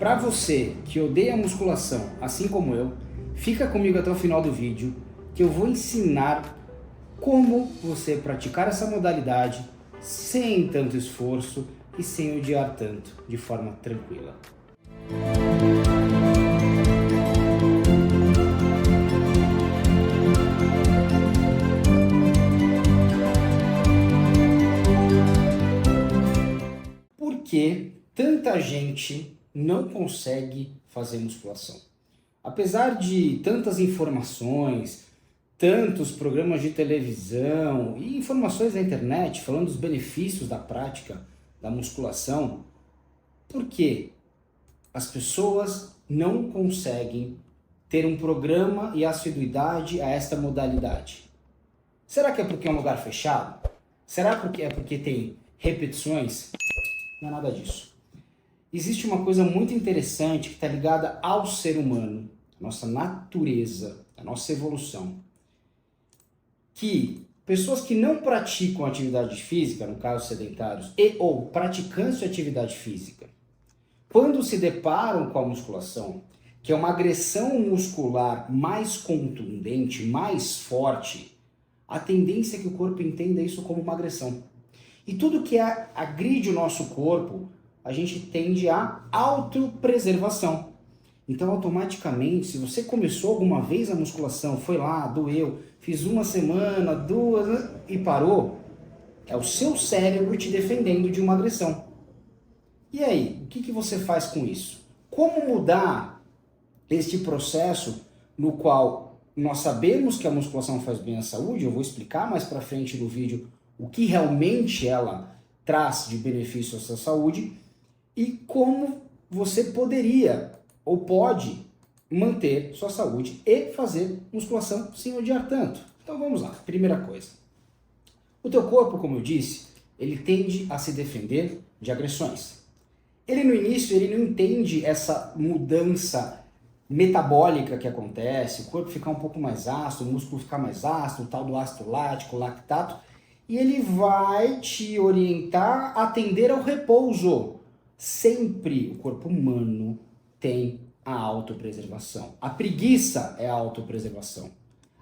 Para você que odeia musculação, assim como eu, fica comigo até o final do vídeo que eu vou ensinar como você praticar essa modalidade sem tanto esforço e sem odiar tanto, de forma tranquila. Por que tanta gente não consegue fazer musculação? Apesar de tantas informações, tantos programas de televisão e informações na internet falando dos benefícios da prática da musculação, por que as pessoas não conseguem ter um programa e assiduidade a esta modalidade? Será que é porque é um lugar fechado? Será que é porque tem repetições? Não é nada disso. Existe uma coisa muito interessante que está ligada ao ser humano, a nossa natureza, a nossa evolução. Que pessoas que não praticam atividade física, no caso sedentários, e ou praticantes de atividade física, quando se deparam com a musculação, que é uma agressão muscular mais contundente, mais forte, a tendência é que o corpo entenda isso como uma agressão. E tudo que agride o nosso corpo, a gente tende à autopreservação. Então, automaticamente, se você começou alguma vez a musculação, foi lá, doeu, fiz uma semana, duas e parou, é o seu cérebro te defendendo de uma agressão. E aí, o que você faz com isso? Como mudar este processo no qual nós sabemos que a musculação faz bem à saúde? Eu vou explicar mais pra frente no vídeo o que realmente ela traz de benefício à sua saúde e como você poderia ou pode manter sua saúde e fazer musculação sem odiar tanto. Então vamos lá, primeira coisa. O teu corpo, como eu disse, ele tende a se defender de agressões. Ele no início, ele não entende essa mudança metabólica que acontece, o corpo ficar um pouco mais ácido, o músculo ficar mais ácido, o tal do ácido lático, lactato, e ele vai te orientar a atender ao repouso. Sempre o corpo humano tem a autopreservação. A preguiça é a autopreservação.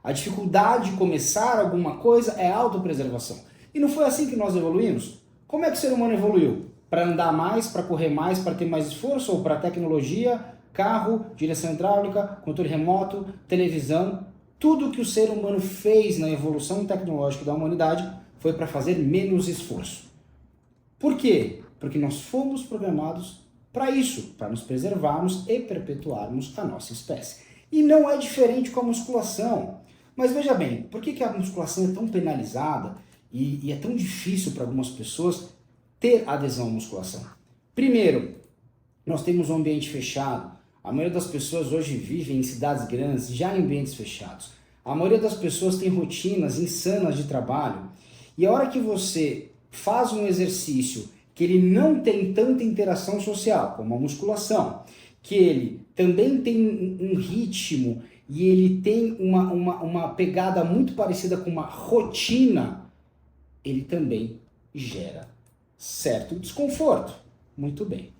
A dificuldade de começar alguma coisa é a autopreservação. E não foi assim que nós evoluímos? Como é que o ser humano evoluiu? Para andar mais, para correr mais, para ter mais esforço, ou para tecnologia, carro, direção hidráulica, controle remoto, televisão? Tudo que o ser humano fez na evolução tecnológica da humanidade foi para fazer menos esforço. Por quê? Porque nós fomos programados para isso, para nos preservarmos e perpetuarmos a nossa espécie. E não é diferente com a musculação. Mas veja bem, por que a musculação é tão penalizada e é tão difícil para algumas pessoas ter adesão à musculação? Primeiro, nós temos um ambiente fechado. A maioria das pessoas hoje vivem em cidades grandes, já em ambientes fechados. A maioria das pessoas tem rotinas insanas de trabalho. E a hora que você faz um exercício que ele não tem tanta interação social, como a musculação, que ele também tem um ritmo e ele tem uma pegada muito parecida com uma rotina, ele também gera certo desconforto. Muito bem.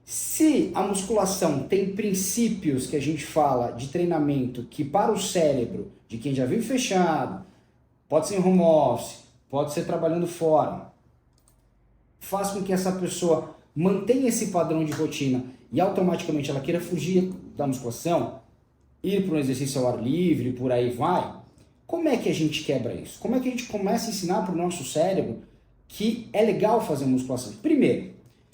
Se a musculação tem princípios que a gente fala de treinamento que para o cérebro de quem já vive fechado, pode ser em home office, pode ser trabalhando fora, faz com que essa pessoa mantenha esse padrão de rotina e automaticamente ela queira fugir da musculação, ir para um exercício ao ar livre, por aí vai. Como é que a gente quebra isso? Como é que a gente começa a ensinar para o nosso cérebro que é legal fazer musculação? Primeiro,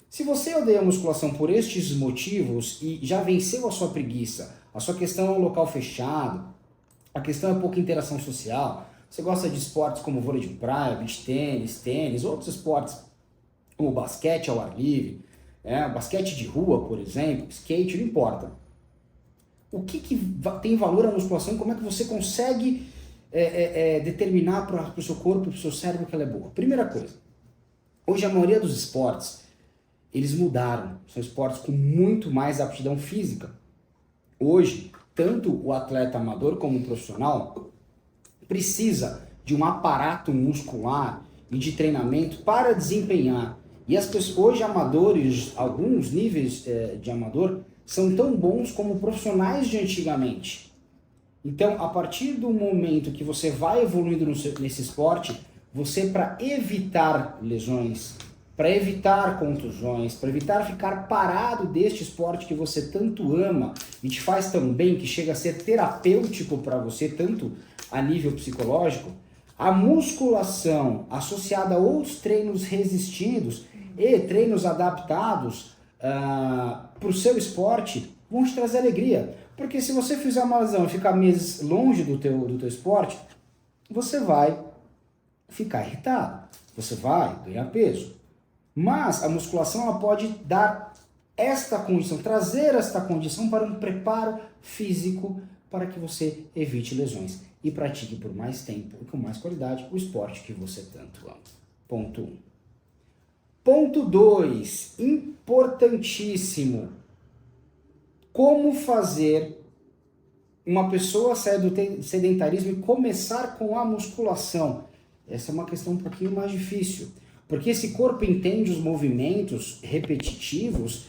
se você odeia a musculação por estes motivos e já venceu a sua preguiça, a sua questão é um local fechado, a questão é pouca interação social, você gosta de esportes como vôlei de praia, beach tênis, outros esportes como basquete ao ar livre, basquete de rua, por exemplo, skate, não importa. O que tem valor a musculação e como é que você consegue determinar para o seu corpo e para o seu cérebro que ela é boa? Primeira coisa, hoje a maioria dos esportes, eles mudaram, são esportes com muito mais aptidão física. Hoje, tanto o atleta amador como o profissional precisa de um aparato muscular e de treinamento para desempenhar E as pessoas, hoje amadores, alguns níveis de amador, são tão bons como profissionais de antigamente. Então, a partir do momento que você vai evoluindo nesse esporte, você, para evitar lesões, para evitar contusões, para evitar ficar parado deste esporte que você tanto ama e te faz tão bem, que chega a ser terapêutico para você, tanto a nível psicológico, a musculação associada a outros treinos resistidos e treinos adaptados para o seu esporte vão te trazer alegria. Porque se você fizer uma lesão e ficar meses longe do teu esporte, você vai ficar irritado, você vai ganhar peso. Mas a musculação ela pode dar esta condição, trazer esta condição para um preparo físico para que você evite lesões e pratique por mais tempo e com mais qualidade o esporte que você tanto ama. Ponto 1. Ponto 2, importantíssimo. Como fazer uma pessoa sair do sedentarismo e começar com a musculação? Essa é uma questão um pouquinho mais difícil, porque esse corpo entende os movimentos repetitivos,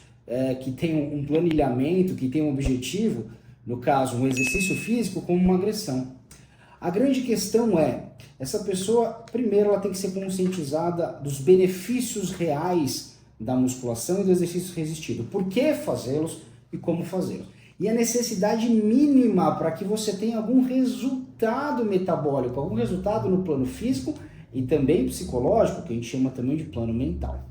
que tem um planilhamento, que tem um objetivo, no caso, um exercício físico, como uma agressão. A grande questão é, essa pessoa, primeiro, ela tem que ser conscientizada dos benefícios reais da musculação e do exercício resistido. Por que fazê-los e como fazê-los. E a necessidade mínima para que você tenha algum resultado metabólico, algum resultado no plano físico e também psicológico, que a gente chama também de plano mental.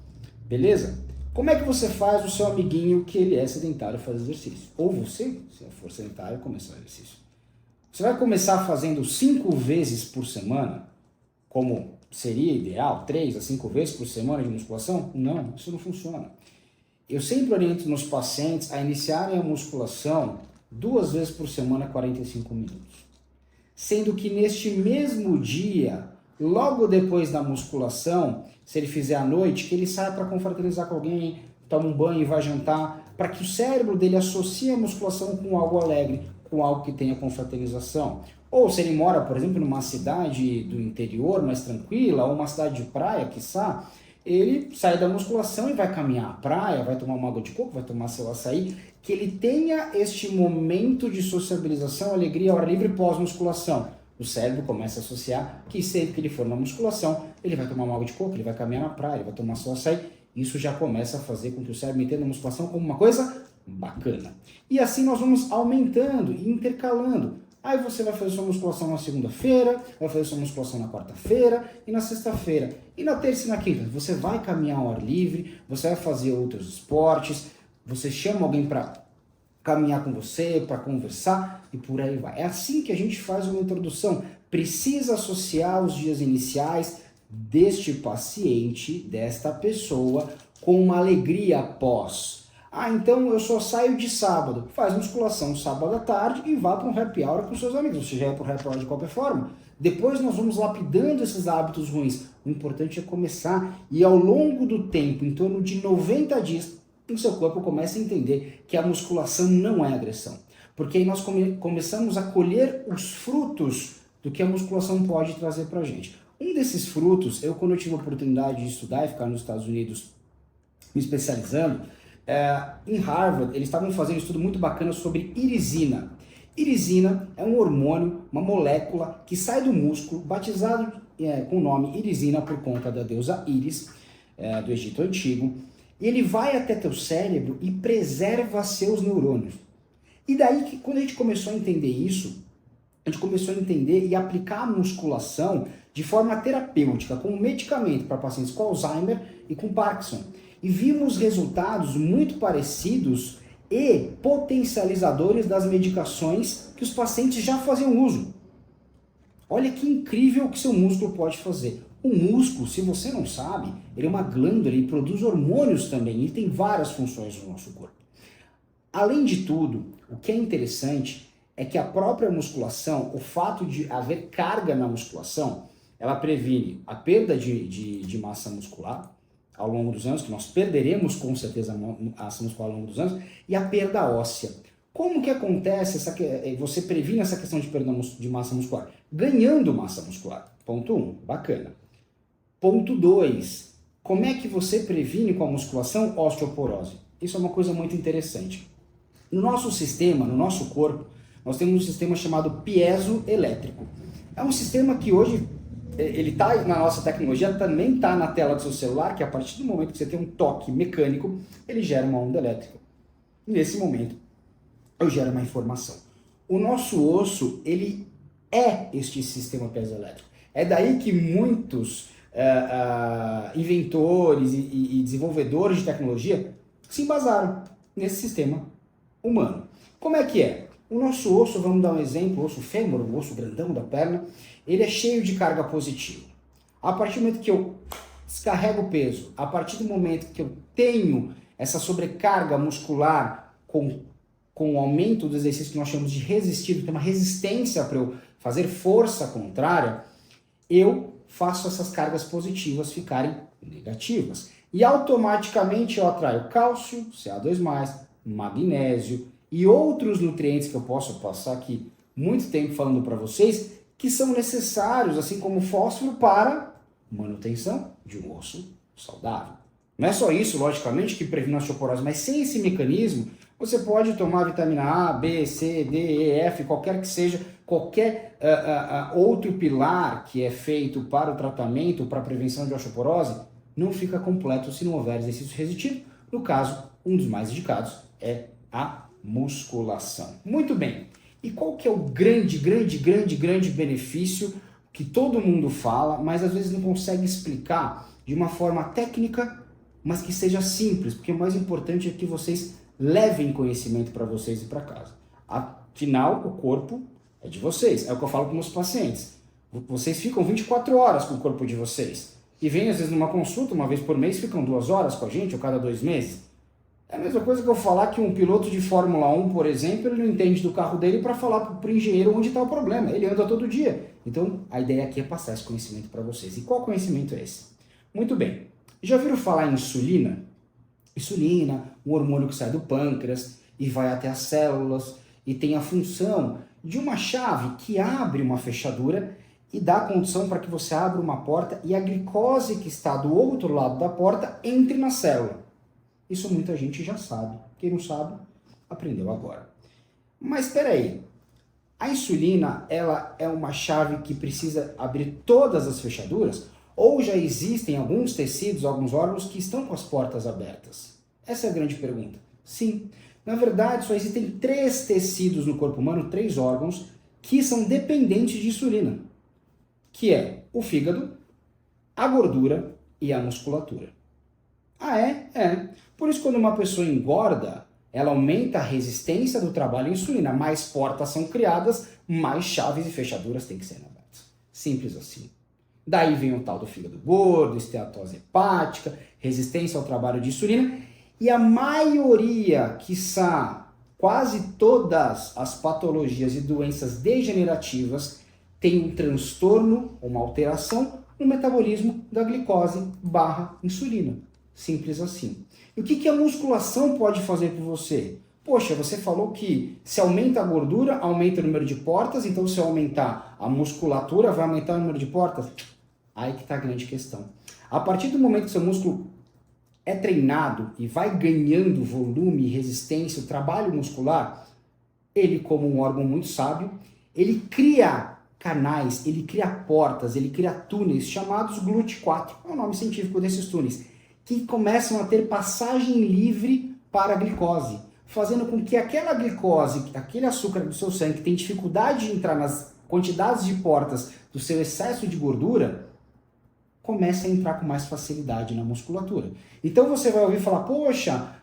Beleza? Como é que você faz o seu amiguinho que ele é sedentário fazer exercício? Ou você, se for sedentário, começar exercício. Você vai começar fazendo 5 vezes por semana, como seria ideal, 3 a 5 vezes por semana de musculação? Não, isso não funciona. Eu sempre oriento meus pacientes a iniciarem a musculação 2 vezes por semana, 45 minutos. Sendo que neste mesmo dia, logo depois da musculação, se ele fizer à noite, que ele saia para confraternizar com alguém, toma um banho e vai jantar, para que o cérebro dele associe a musculação com algo alegre, com algo que tenha confraternização. Ou se ele mora, por exemplo, numa cidade do interior mais tranquila, ou uma cidade de praia, quiçá, ele sai da musculação e vai caminhar à praia, vai tomar uma água de coco, vai tomar seu açaí, que ele tenha este momento de sociabilização, alegria, ao ar livre pós-musculação. O cérebro começa a associar que sempre que ele for na musculação, ele vai tomar uma água de coco, ele vai caminhar na praia, ele vai tomar seu açaí. Isso já começa a fazer com que o cérebro entenda a musculação como uma coisa bacana. E assim nós vamos aumentando e intercalando. Aí você vai fazer sua musculação na segunda-feira, vai fazer sua musculação na quarta-feira e na sexta-feira. E na terça e na quinta, você vai caminhar ao ar livre, você vai fazer outros esportes, você chama alguém para caminhar com você, para conversar e por aí vai. É assim que a gente faz uma introdução. Precisa associar os dias iniciais deste paciente, desta pessoa, com uma alegria após. Ah, então eu só saio de sábado. Faz musculação sábado à tarde e vá para um happy hour com seus amigos. Você já é para um happy hour de qualquer forma. Depois nós vamos lapidando esses hábitos ruins. O importante é começar e ao longo do tempo, em torno de 90 dias, o seu corpo começa a entender que a musculação não é agressão. Porque aí nós começamos a colher os frutos do que a musculação pode trazer para a gente. Um desses frutos, quando eu tive a oportunidade de estudar e ficar nos Estados Unidos me especializando, em Harvard, eles estavam fazendo um estudo muito bacana sobre irisina. Irisina é um hormônio, uma molécula que sai do músculo, batizado com o nome irisina por conta da deusa Íris, do Egito Antigo, e ele vai até teu cérebro e preserva seus neurônios. E daí, que quando a gente começou a entender isso, a gente começou a entender e aplicar a musculação de forma terapêutica, como medicamento para pacientes com Alzheimer e com Parkinson. E vimos resultados muito parecidos e potencializadores das medicações que os pacientes já faziam uso. Olha que incrível o que seu músculo pode fazer. O músculo, se você não sabe, ele é uma glândula, ele produz hormônios também, e tem várias funções no nosso corpo. Além de tudo, o que é interessante é que a própria musculação, o fato de haver carga na musculação, ela previne a perda de massa muscular ao longo dos anos, que nós perderemos com certeza a massa muscular ao longo dos anos, e a perda óssea. Como que acontece, você previne essa questão de perda de massa muscular? Ganhando massa muscular. Ponto 1, bacana. Ponto 2, como é que você previne com a musculação osteoporose? Isso é uma coisa muito interessante. No nosso sistema, no nosso corpo, nós temos um sistema chamado piezoelétrico. É um sistema que hoje, ele está na nossa tecnologia, também está na tela do seu celular, que a partir do momento que você tem um toque mecânico, ele gera uma onda elétrica. E nesse momento, eu gero uma informação. O nosso osso, ele é este sistema piezoelétrico. É daí que muitos inventores e desenvolvedores de tecnologia se embasaram nesse sistema humano. Como é que é? O nosso osso, vamos dar um exemplo, o osso fêmur, o osso grandão da perna, ele é cheio de carga positiva. A partir do momento que eu descarrego o peso, a partir do momento que eu tenho essa sobrecarga muscular com o aumento do exercício que nós chamamos de resistido, tem uma resistência para eu fazer força contrária, eu faço essas cargas positivas ficarem negativas. E automaticamente eu atraio cálcio, Ca2+, magnésio e outros nutrientes que eu posso passar aqui muito tempo falando para vocês, que são necessários, assim como o fósforo, para manutenção de um osso saudável. Não é só isso, logicamente, que previne a osteoporose, mas sem esse mecanismo, você pode tomar vitamina A, B, C, D, E, F, qualquer que seja, qualquer outro pilar que é feito para o tratamento, para a prevenção de osteoporose, não fica completo se não houver exercício resistivo. No caso, um dos mais indicados é a musculação. Muito bem. E qual que é o grande benefício que todo mundo fala, mas às vezes não consegue explicar de uma forma técnica, mas que seja simples, porque o mais importante é que vocês levem conhecimento para vocês e para casa. Afinal, o corpo é de vocês. É o que eu falo com meus pacientes. Vocês ficam 24 horas com o corpo de vocês. E vêm, às vezes, numa consulta, uma vez por mês, ficam 2 horas com a gente, ou cada 2 meses. É a mesma coisa que eu falar que um piloto de Fórmula 1, por exemplo, ele não entende do carro dele para falar para o engenheiro onde está o problema. Ele anda todo dia. Então, a ideia aqui é passar esse conhecimento para vocês. E qual conhecimento é esse? Muito bem. Já ouviram falar em insulina? Insulina, um hormônio que sai do pâncreas e vai até as células e tem a função de uma chave que abre uma fechadura e dá a condição para que você abra uma porta e a glicose que está do outro lado da porta entre na célula. Isso muita gente já sabe. Quem não sabe, aprendeu agora. Mas espera aí. A insulina, ela é uma chave que precisa abrir todas as fechaduras? Ou já existem alguns tecidos, alguns órgãos que estão com as portas abertas? Essa é a grande pergunta. Sim. Na verdade, só existem 3 tecidos no corpo humano, 3 órgãos, que são dependentes de insulina. Que é o fígado, a gordura e a musculatura. Ah, é? É. Por isso, quando uma pessoa engorda, ela aumenta a resistência do trabalho à insulina. Mais portas são criadas, mais chaves e fechaduras têm que ser abertas. Simples assim. Daí vem o tal do fígado gordo, esteatose hepática, resistência ao trabalho de insulina. E a maioria, quiçá quase todas as patologias e doenças degenerativas têm um transtorno, uma alteração no metabolismo da glicose / insulina. Simples assim. E o que a musculação pode fazer por você? Poxa, você falou que se aumenta a gordura, aumenta o número de portas, então se aumentar a musculatura, vai aumentar o número de portas? Aí que está a grande questão. A partir do momento que seu músculo é treinado e vai ganhando volume, resistência, o trabalho muscular, ele, como um órgão muito sábio, ele cria canais, ele cria portas, ele cria túneis chamados GLUT4, é o nome científico desses túneis, que começam a ter passagem livre para a glicose, fazendo com que aquela glicose, aquele açúcar do seu sangue que tem dificuldade de entrar nas quantidades de portas do seu excesso de gordura, comece a entrar com mais facilidade na musculatura. Então você vai ouvir falar, poxa,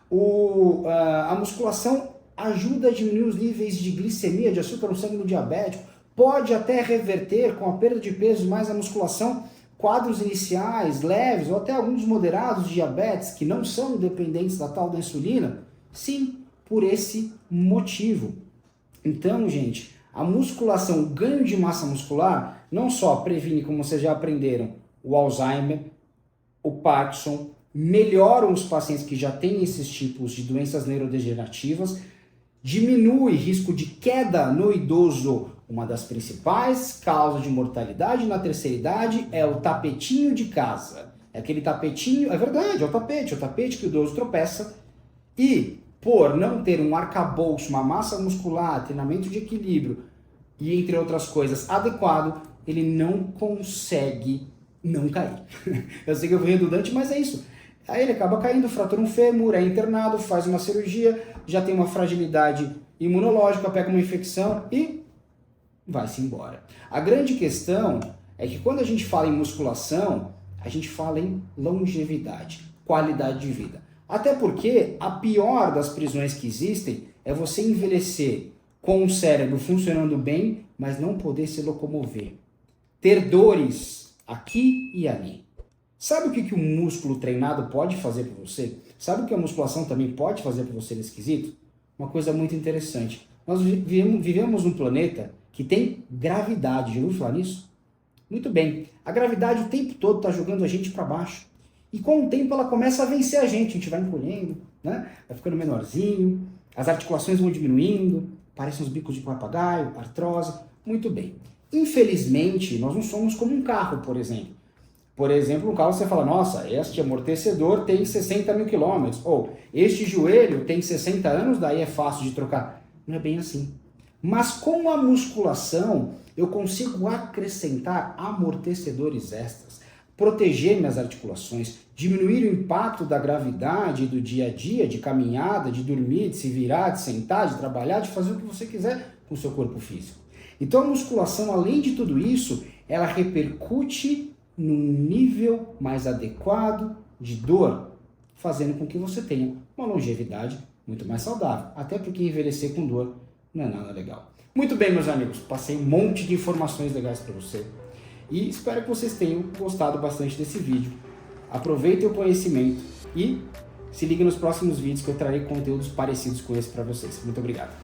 a musculação ajuda a diminuir os níveis de glicemia, de açúcar no sangue do diabético, pode até reverter com a perda de peso mais a musculação, quadros iniciais, leves ou até alguns moderados de diabetes que não são dependentes da tal da insulina? Sim, por esse motivo. Então, gente, a musculação, o ganho de massa muscular, não só previne, como vocês já aprenderam, o Alzheimer, o Parkinson, melhoram os pacientes que já têm esses tipos de doenças neurodegenerativas, diminui risco de queda no idoso. Uma das principais causas de mortalidade na terceira idade é o tapetinho de casa. É aquele tapetinho, é verdade, é o tapete que o idoso tropeça e, por não ter um arcabouço, uma massa muscular, treinamento de equilíbrio e entre outras coisas adequado, ele não consegue não cair. Eu sei que eu fui redundante, mas é isso. Aí ele acaba caindo, fratura um fêmur, é internado, faz uma cirurgia, já tem uma fragilidade imunológica, pega uma infecção e vai-se embora. A grande questão é que quando a gente fala em musculação, a gente fala em longevidade, qualidade de vida. Até porque a pior das prisões que existem é você envelhecer com o cérebro funcionando bem, mas não poder se locomover. Ter dores aqui e ali. Sabe o que o músculo treinado pode fazer por você? Sabe o que a musculação também pode fazer por você nesse quesito? Uma coisa muito interessante. Nós vivemos num planeta que tem gravidade. Já ouviu falar nisso? Muito bem. A gravidade o tempo todo está jogando a gente para baixo. E com o tempo ela começa a vencer a gente vai encolhendo, né? Vai ficando menorzinho, as articulações vão diminuindo, parecem uns bicos de papagaio, artrose. Muito bem. Infelizmente, nós não somos como um carro, por exemplo. Por exemplo, um carro você fala, nossa, este amortecedor tem 60 mil quilômetros, ou este joelho tem 60 anos, daí é fácil de trocar. Não é bem assim. Mas com a musculação, eu consigo acrescentar amortecedores extras, proteger minhas articulações, diminuir o impacto da gravidade do dia a dia, de caminhada, de dormir, de se virar, de sentar, de trabalhar, de fazer o que você quiser com o seu corpo físico. Então a musculação, além de tudo isso, ela repercute num nível mais adequado de dor, fazendo com que você tenha uma longevidade muito mais saudável. Até porque envelhecer com dor não é nada legal. Muito bem, meus amigos, passei um monte de informações legais para você e espero que vocês tenham gostado bastante desse vídeo. Aproveitem o conhecimento e se liguem nos próximos vídeos que eu trarei conteúdos parecidos com esse para vocês. Muito obrigado.